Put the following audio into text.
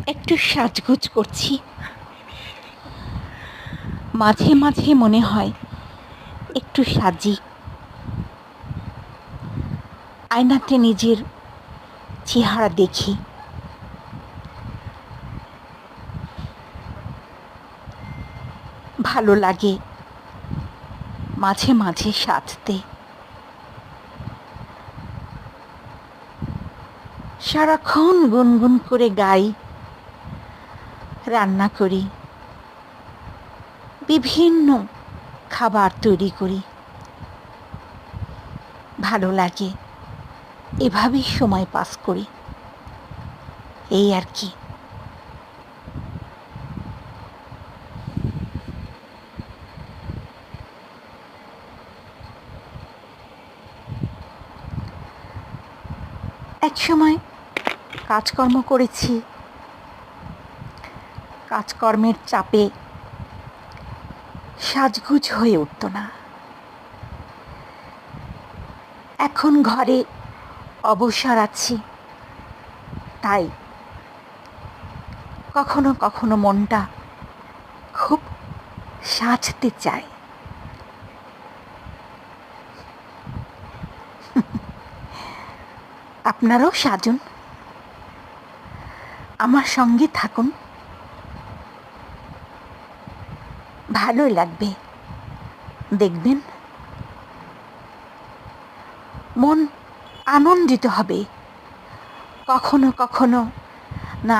একটু সাজগোজ করছি। মাঝে মাঝে মনে হয় একটু সাজি। আয়নাতে নিজের চেহারা দেখি। ভালো লাগে মাঝে মাঝে সাজতে। সারাক্ষণ গুনগুন করে গাই, রান্না করি, বিভিন্ন খাবার তৈরি করি। ভালো লাগে, এভাবেই সময় পাস করি, এই আর কি। এক সময় কাজকর্ম করেছি, কাজকর্মের চাপে সাজগোজ হয়ে উঠত না। এখন ঘরে অবসর আছি, তাই কখনো কখনো মনটা খুব সাজতে চায়। আপনারাও সাজুন, আমার সঙ্গে থাকুন, ভালোই লাগবে। দেখবেন মন আনন্দিত হবে। কখনো কখনো না